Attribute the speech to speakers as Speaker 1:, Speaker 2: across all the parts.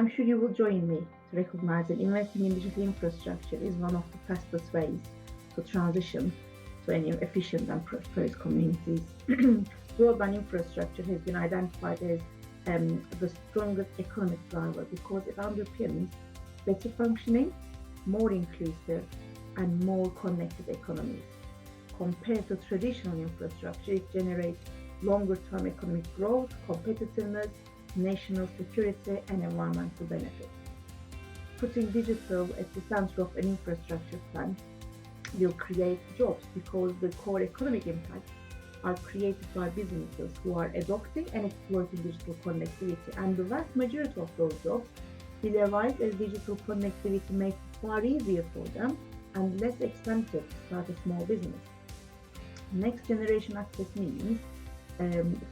Speaker 1: I'm sure you will join me to recognize that investing in digital infrastructure is one of the fastest ways to transition to an efficient and prosperous communities. Broadband infrastructure has been identified as the strongest economic driver because it underpins better functioning, more inclusive, and more connected economies. Compared to traditional infrastructure, it generates longer term economic growth, competitiveness, national security, and environmental benefits. Putting digital at the center of an infrastructure plan will create jobs because the core economic impacts are created by businesses who are adopting and exploiting digital connectivity, and the vast majority of those jobs will arise as digital connectivity makes it far easier for them and less expensive to start a small business. Next generation access means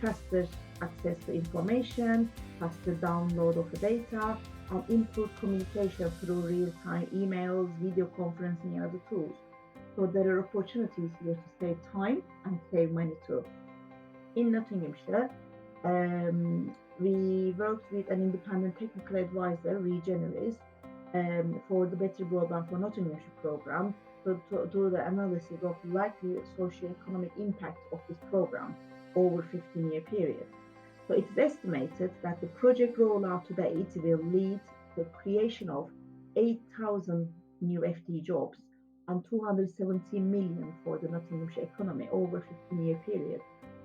Speaker 1: faster access to information, faster download of the data, and improved communication through real-time emails, video conferencing, and other tools. So there are opportunities here to save time and save money too. In Nottinghamshire, we worked with an independent technical advisor, Regeneris, for the Better Broadband for Nottinghamshire program to do the analysis of likely socio-economic impact of this program over a 15-year period. So it is estimated that the project rollout to date will lead to the creation of 8,000 new FTE jobs and 270 million for the Nottinghamshire economy over a 15-year period.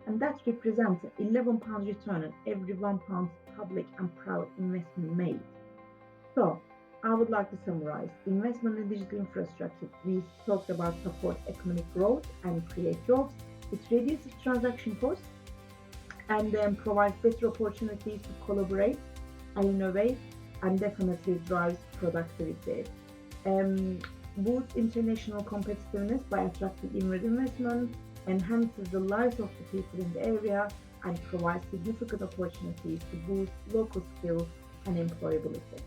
Speaker 1: And that represents an £11 return on every £1 public and private investment made. So I would like to summarize. Investment in digital infrastructure, we talked about support economic growth and create jobs. It reduces transaction costs and then provides better opportunities to collaborate and innovate, and definitely drives productivity. Boosts international competitiveness by attracting inward investment, enhances the lives of the people in the area, and provides significant opportunities to boost local skills and employability.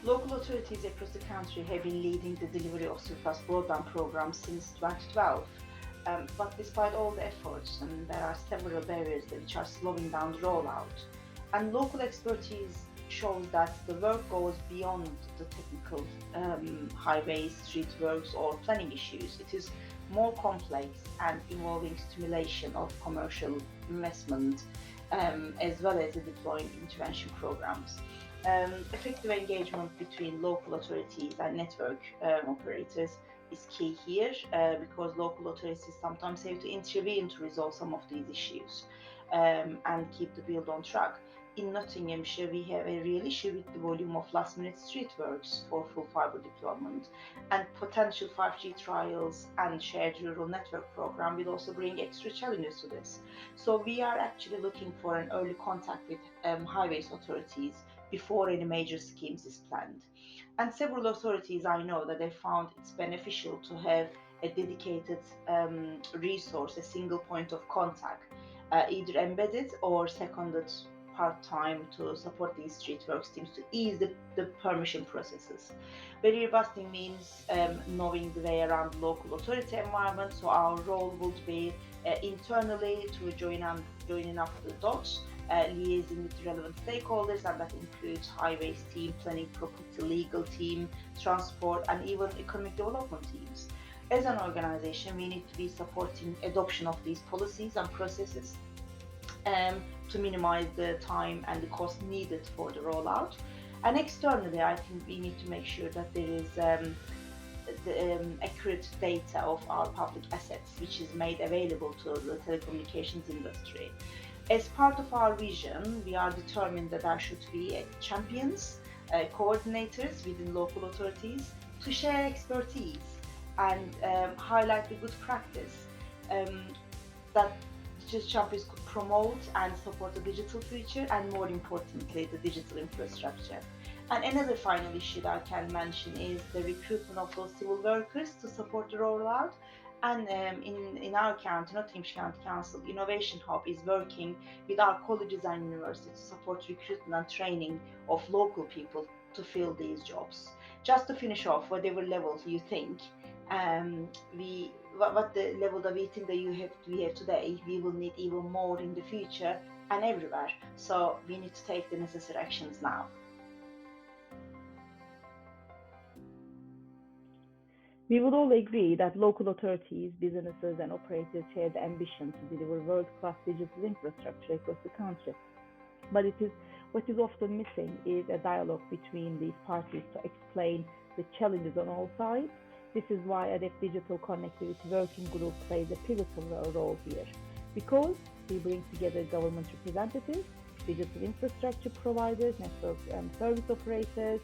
Speaker 2: Local authorities across the country have been leading the delivery of surplus broadband programs since 2012. But despite all the efforts, there are several barriers which are slowing down the rollout. And local expertise shows that the work goes beyond the technical highways, street works, or planning issues. It is more complex and involving stimulation of commercial investment as well as the deploying intervention programs. Effective engagement between local authorities and network operators is key here because local authorities sometimes have to intervene to resolve some of these issues and keep the build on track. In Nottinghamshire, we have a real issue with the volume of last-minute street works for full fibre deployment, and potential 5G trials and shared rural network program will also bring extra challenges to this. So we are actually looking for an early contact with highways authorities before any major schemes is planned. And several authorities, I know that they found it's beneficial to have a dedicated resource, a single point of contact, either embedded or seconded part-time to support these street works teams to ease the permission processes. Very robusting means knowing the way around the local authority environment, so our role would be internally to joining up the dots, liaising with relevant stakeholders, and that includes highways team, planning, property, legal team, transport, and even economic development teams. As an organization, we need to be supporting adoption of these policies and processes to minimize the time and the cost needed for the rollout. And externally, I think we need to make sure that there is accurate data of our public assets, which is made available to the telecommunications industry. As part of our vision, we are determined that there should be champions, coordinators within local authorities to share expertise and highlight the good practice that these champions could promote and support the digital future, and more importantly, the digital infrastructure. And another final issue that I can mention is the recruitment of those civil workers to support the rollout. And in our county, Nottinghamshire County Council, Innovation Hub is working with our colleges and universities to support recruitment and training of local people to fill these jobs. Just to finish off, whatever level you think What the level of eating that we have today, we will need even more in the future and everywhere. So we need to take the necessary actions now.
Speaker 1: We would all agree that local authorities, businesses, and operators share the ambition to deliver world-class digital infrastructure across the country. But what is often missing is a dialogue between these parties to explain the challenges on all sides. This is why ADEPT Digital Connectivity Working Group plays a pivotal role here, because we bring together government representatives, digital infrastructure providers, network and service operators,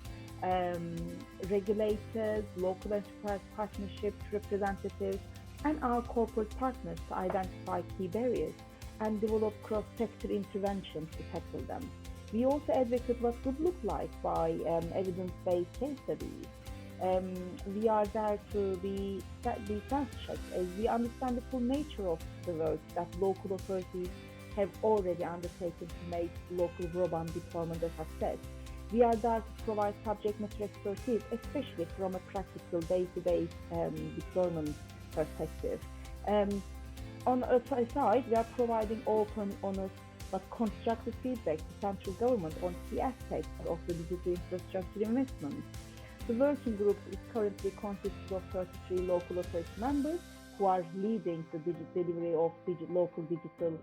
Speaker 1: regulators, local enterprise partnership representatives, and our corporate partners to identify key barriers and develop cross-sector interventions to tackle them. We also advocate what would look like by evidence-based case studies. We are there to be sense-checked as we understand the full nature of the work that local authorities have already undertaken to make local broadband deployment a success. We are there to provide subject matter expertise, especially from a practical day-to-day deployment perspective. On a side, we are providing open, honest, but constructive feedback to central government on key aspects of the digital infrastructure investment. The working group is currently consisted of 33 local authority members who are leading the delivery of local digital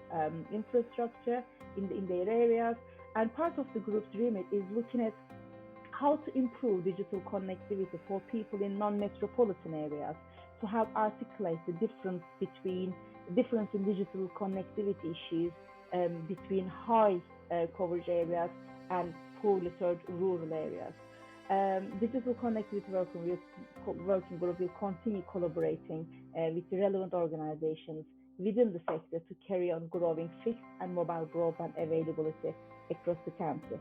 Speaker 1: infrastructure in their areas. And part of the group's remit is looking at how to improve digital connectivity for people in non-metropolitan areas, to help articulate the difference in digital connectivity issues between high coverage areas and poorly served rural areas. Digital Connectivity Working Group will continue collaborating with the relevant organizations within the sector to carry on growing fixed and mobile broadband availability across the country.